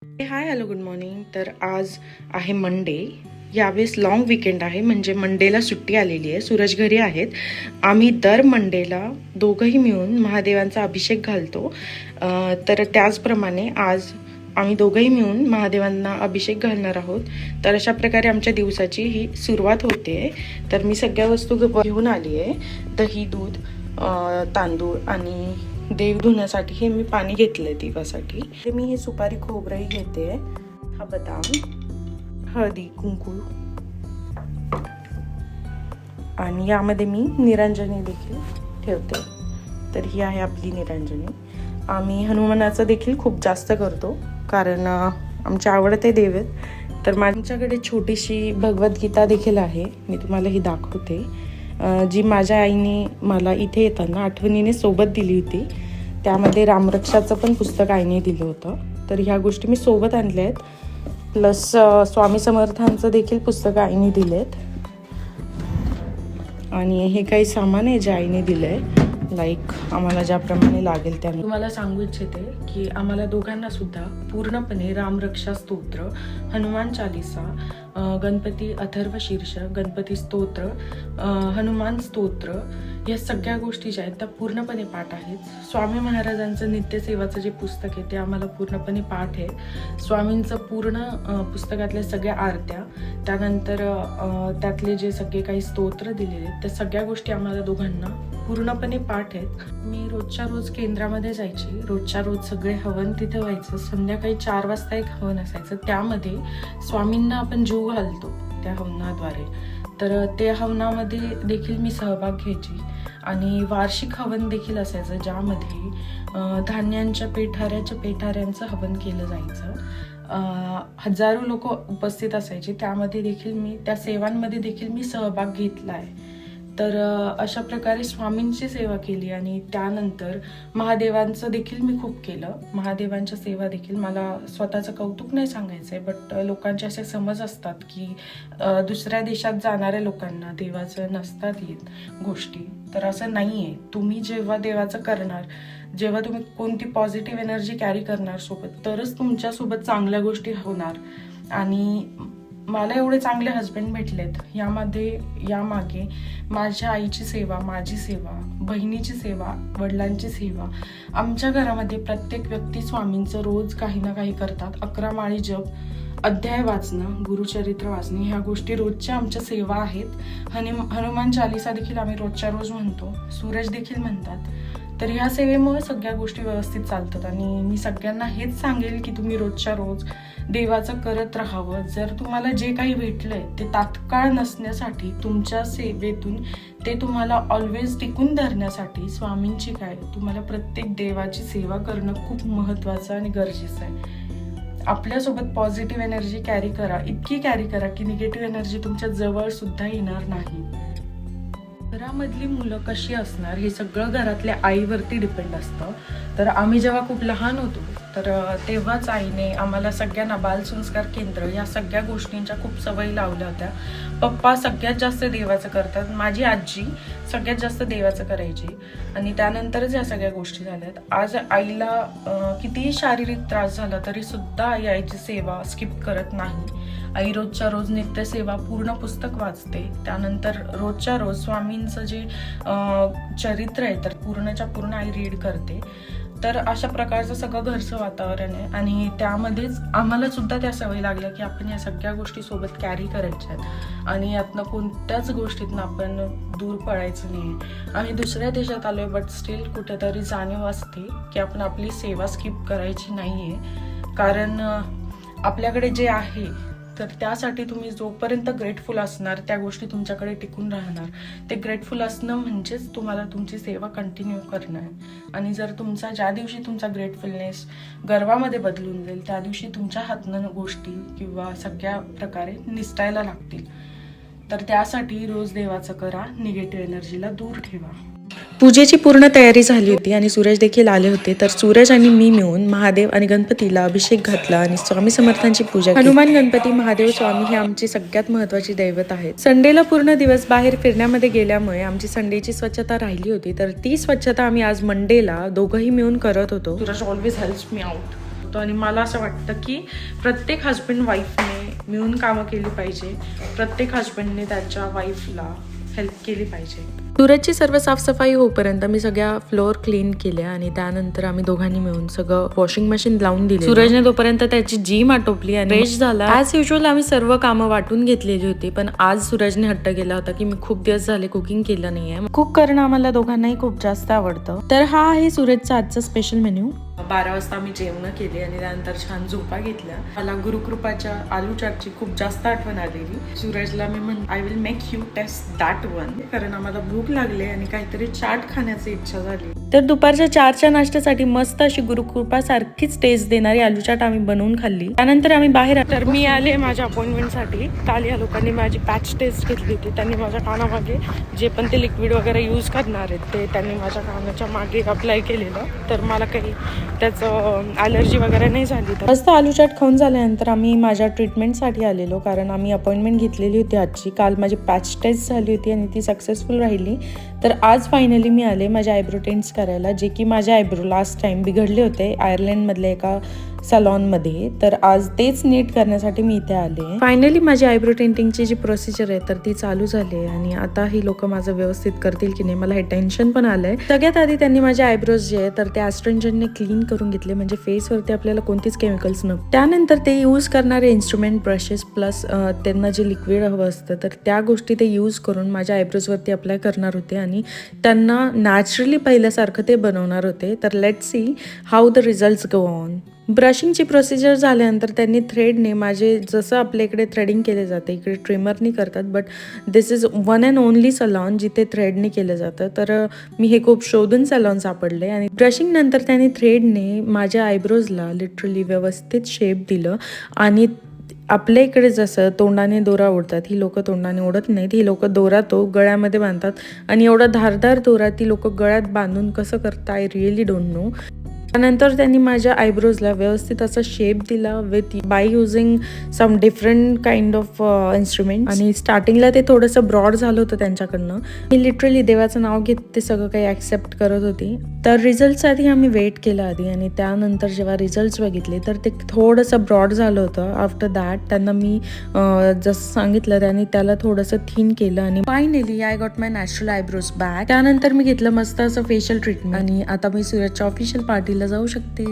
Hi hello good morning. तर आज आहे मंडे. यावेळेस लॉंग विकेंड आहे, म्हणजे मंडेला सुट्टी आलेली आहे. सूरज घरी आहेत. आम्ही दर मंडेला दोघंही मिळून महादेवांचा अभिषेक घालतो. तर त्याचप्रमाणे आज आम्ही दोघंही मिळून महादेवांना अभिषेक घालणार आहोत. तर अशा प्रकारे आमच्या दिवसाची ही सुरुवात होते. तर मी सगळ्या वस्तू घेऊन आली आहे. दही, दूध, तांदूळ आणि देव धुण्यासाठी हे मी पाणी घेतलंय दिवासाठी. ते मी हे सुपारी खोबरंही घेते, हा बदाम, हळदी, कुंकू आणि यामध्ये मी निरंजनी देखील ठेवते. तर ही आहे आपली निरंजनी. आम्ही हनुमानाचं देखील खूप जास्त करतो, कारण आमचे आवडते देव आहेत. तर माझ्याकडे छोटीशी भगवद्गीता देखील आहे, मी तुम्हाला ही दाखवते, जी माझ्या आईने मला इथे येताना आठवणीने सोबत दिली होती. त्यामध्ये रामरक्षाचं पण पुस्तक आईने दिलं होतं. तर ह्या गोष्टी मी सोबत आणल्या आहेत. प्लस स्वामी समर्थांचं देखील पुस्तक आईने दिलेत. आणि हे काही सामान आहे जे आईने दिलं आहे, लाईक आम्हाला ज्याप्रमाणे लागेल त्याने. तुम्हाला सांगू इच्छिते की आम्हाला दोघांना सुद्धा पूर्णपणे रामरक्षा स्तोत्र, हनुमान चालिसा, गणपती अथर्व शीर्ष, गणपती स्तोत्र, हनुमान स्तोत्र, या सगळ्या गोष्टी ज्या आहेत त्या पूर्णपणे पाठ आहेत. स्वामी महाराजांचं नित्यसेवाचं जे पुस्तक आहे ते आम्हाला पूर्णपणे पाठ आहे. स्वामींचं पूर्ण पुस्तकातल्या सगळ्या आरत्या, त्यानंतर त्यातले जे सगळे काही स्तोत्र दिलेले आहेत त्या सगळ्या गोष्टी आम्हाला दोघांना पूर्णपणे पाठ आहेत. मी रोजच्या रोज केंद्रामध्ये जायची. रोजच्या रोज सगळे हवन तिथे व्हायचं. संध्याकाळी 4 वाजता एक हवन असायचं, त्यामध्ये स्वामींना आपण जीव घालतो त्या हवनाद्वारे. तर ते हवनामध्ये देखील मी सहभाग घ्यायची. आणि वार्षिक हवन देखील असायचं, ज्यामध्ये धान्यांच्या पेठाऱ्यांचं हवन केलं जायचं. हजारो लोक उपस्थित असायचे. त्यामध्ये देखील त्या सेवांमध्ये देखील मी सहभाग घेतला आहे. तर अशा प्रकारे स्वामींची सेवा केली. आणि त्यानंतर महादेवांचं देखील मी खूप केलं. महादेवांच्या सेवा देखील, मला स्वतःचं कौतुक नाही सांगायचं आहे, बट लोकांचे असे समज असतात की दुसऱ्या देशात जाणाऱ्या लोकांना देवाचं नसतात येत गोष्टी. तर असं नाही आहे. तुम्ही जेव्हा देवाचं करणार, जेव्हा तुम्ही कोणती पॉझिटिव्ह एनर्जी कॅरी करणार सोबत, तरच तुमच्यासोबत चांगल्या गोष्टी होणार. आणि मला एवढे चांगले हस्बंड भेटलेत. यामागे माझ्या आईची सेवा, माझी सेवा, बहिणीची सेवा, वडिलांची सेवा. आमच्या घरामध्ये प्रत्येक व्यक्ती स्वामींचं रोज काही ना काही करतात. 11 माळी जप, अध्याय वाचणं, गुरुचरित्र वाचणे, ह्या गोष्टी रोजच्या आमच्या सेवा आहेत. हनुमान चालिसा देखील आम्ही रोजच्या रोज म्हणतो. सूरज देखील म्हणतात. तर ह्या सेवेमुळे सगळ्या गोष्टी व्यवस्थित चालतात. आणि मी सगळ्यांना हेच सांगेल की तुम्ही रोजच्या रोज देवाचं करत राहावं. जर तुम्हाला जे काही भेटलंय ते तात्काळ नसण्यासाठी, तुमच्या सेवेतून ते तुम्हाला ऑलवेज टिकून धरण्यासाठी स्वामींची तुम्हाला प्रत्येक देवाची सेवा करणं खूप महत्त्वाचं आणि गरजेचं आहे. आपल्यासोबत पॉझिटिव्ह एनर्जी कॅरी करा, इतकी कॅरी करा की निगेटिव्ह एनर्जी तुमच्या जवळ सुद्धा येणार नाही. घरामधली मुलं कशी असणार हे सगळं घरातल्या आईवरती डिपेंड असतं. तर आम्ही जेव्हा खूप लहान होतो तर तेव्हाच आईने आम्हाला सगळ्यांना बालसंस्कार केंद्र या सगळ्या गोष्टींच्या खूप सवयी लावल्या होत्या. पप्पा सगळ्यात जास्त देवाचं करतात, माझी आजी सगळ्यात जास्त देवाचं करायची. आणि त्यानंतरच या सगळ्या गोष्टी झाल्यात. आज आईला कितीही शारीरिक त्रास झाला तरी सुद्धा आई आईची सेवा स्किप करत नाही. आई रोजच्या रोज नित्यसेवा पूर्ण पुस्तक वाचते. त्यानंतर रोजच्या रोज स्वामींचं जे चरित्र आहे तर पूर्णच्या पूर्ण आई रीड करते. तर अशा प्रकारचं सगळं घरचं वातावरण आहे. आणि त्यामध्येच आम्हाला सुद्धा त्या सवयी लागल्या की आपण या सगळ्या गोष्टी सोबत कॅरी करायच्या आहेत. आणि यातनं कोणत्याच गोष्टीतनं आपण दूर पडायचं नाही. आम्ही दुसऱ्या देशात आलोय, बट स्टील कुठेतरी जाणीव असते की आपण आपली सेवा स्किप करायची नाहीये. कारण आपल्याकडे जे आहे तर त्यासाठी तुम्ही जोपर्यंत ग्रेटफुल असणार त्या गोष्टी तुमच्याकडे टिकून राहणार. ते ग्रेटफुल असणं म्हणजेच तुम्हाला तुमची सेवा कंटिन्यू करणं आहे. आणि जर ज्या दिवशी तुमचा ग्रेटफुलनेस गर्वामध्ये बदलून जाईल त्या दिवशी तुमच्या हातनं गोष्टी किंवा सगळ्या प्रकारे निसटायला लागतील. तर त्यासाठी रोज देवाचं करा, निगेटिव्ह एनर्जीला दूर ठेवा. पूजेची पूर्ण तयारी झाली होती आणि सूरज देखील आले होते. तर सूरज आणि मी मिळून महादेव आणि गणपतीला अभिषेक घातला आणि स्वामी समर्थांची पूजा केली. हनुमान, गणपती, महादेव, स्वामी हे आमची सगळ्यात महत्त्वाची दैवत आहेत. संडेला पूर्ण दिवस बाहेर फिरण्यामध्ये गेल्यामुळे आमची संडेची स्वच्छता राहिली होती. तर ती स्वच्छता आम्ही आज मंडेला दोघंही मिळून करत होतो. Suraj always helps me out. शकतो. आणि मला असं वाटतं की प्रत्येक हजबंड वाईफने मिळून कामं केली पाहिजे. प्रत्येक हजबंडने त्याच्या वाईफला हेल्प केली पाहिजे. सूरजची सर्व साफसफाई होईपर्यंत मी सगळ्या फ्लोअर क्लीन केल्या आणि त्यानंतर आम्ही दोघांनी मिळून सगळं वॉशिंग मशीन लावून दिली. सूरजने तोपर्यंत त्याची जिम आटोपली आणि फ्रेश झाला. ॲज युजल आम्ही सर्व कामं वाटून घेतलेली होती, पण आज सूरजने हट्ट केला होता की मी खूप दिवस झाले कुकिंग केलं नाहीये. कुक करणं आम्हाला दोघांनाही खूप जास्त आवडतं. तर हा आहे सूरजचा आजचा स्पेशल मेन्यू. 12 वाजता आम्ही जेवण केले आणि त्यानंतर छान झोपा घेतल्या. मला गुरुकृपाच्या आलू चाटची खूप जास्त आठवण आलेली. सूरजला मी I will make you taste that one, कारण आम्हाला भूक लागली आणि काहीतरी चाट खाण्याची इच्छा झाली. तर दुपारच्या 4च्या नाश्त्यासाठी मस्त अशी गुरुकृपा सारखीच टेस्ट देणारी आलू चाट आम्ही बनवून खाल्ली. त्यानंतर आम्ही बाहेर. तर मी आले माझ्या अपॉइंटमेंटसाठी. काल या लोकांनी माझी पॅच टेस्ट घेतली होती. त्यांनी माझ्या कानामागे जे पण ते लिक्विड वगैरे यूज करणार आहेत ते त्यांनी माझ्या कानाच्या मागे अप्लाय केलेलं. तर मला काही त्याचं ॲलर्जी वगैरे नाही झाली. तर मस्त आलू चाट खाऊन झाल्यानंतर आम्ही माझ्या ट्रीटमेंटसाठी आलेलो, कारण आम्ही अपॉइंटमेंट घेतलेली होती आजची. काल माझी पॅच टेस्ट झाली होती आणि ती सक्सेसफुल राहिली. तर आज फायनली मी आले माझ्या आयब्रो टेंट्स करायला, जे की माझे आयब्रो लास्ट टाइम बिघडले होते आयर्लंडमधल्या एका सलॉनमध्ये. तर आज तेच नीट करण्यासाठी मी इथे आले. फायनली माझी आयब्रो टेंटिंगची जी प्रोसिजर आहे तर ती चालू झाली आहे आणि आता ही लोक माझं व्यवस्थित करतील की नाही मला हे टेन्शन पण आलंय. सगळ्यात आधी त्यांनी माझे आयब्रोज जे आहे तर ते ॲस्ट्रिंजनने क्लीन करून घेतले, म्हणजे फेसवरती आपल्याला कोणतीच केमिकल्स नको. त्यानंतर ते यूज करणारे इन्स्ट्रुमेंट, ब्रशेस प्लस त्यांना जे लिक्विड हवं असतं तर त्या गोष्टी ते यूज करून माझ्या आयब्रोजवरती अप्लाय करणार होते आणि त्यांना नॅचरली पहिल्यासारखं ते बनवणार होते. तर let's see how the results go on. ब्रशिंगची प्रोसिजर झाल्यानंतर त्यांनी थ्रेडने माझे, जसं आपल्या इकडे थ्रेडिंग केले जाते इकडे ट्रिमरनी करतात, but this is one and only salon जिथे थ्रेडने केलं जातं. तर मी हे खूप शोधून सलॉन सापडले आणि ब्रशिंग नंतर त्यांनी थ्रेडने माझ्या आयब्रोजला लिटरली व्यवस्थित शेप दिलं. आणि आपल्या इकडे जसं तोंडाने दोरा ओढतात, ही लोक तोंडाने ओढत नाहीत. ही लोक दोरा तो गळ्यामध्ये बांधतात आणि एवढा धारदार दोरा ती लोक गळ्यात बांधून कसं करता आय रिअली डोंट नो. त्यानंतर त्यांनी माझ्या आयब्रोजला व्यवस्थित असा शेप दिला with by using some different kind of instrument. आणि स्टार्टिंगला ते थोडंसं ब्रॉड झालं होतं त्यांच्याकडनं. मी लिटरली देवाचं नाव घेत ते सगळं काही ॲक्सेप्ट करत होती. तर रिझल्टसाठी आम्ही वेट केला आधी आणि त्यानंतर जेव्हा रिझल्ट्स बघितले तर ते थोडंसं ब्रॉड झालं होतं. आफ्टर दॅट त्यांना मी जसं सांगितलं त्यांनी त्याला थोडंसं थिन केलं आणि finally I got my natural eyebrows back. त्यानंतर मी घेतलं मस्त असं फेशियल ट्रीटमेंट आणि आता मी सूरजच्या ऑफिशियल पार्टीला जाऊ शकते.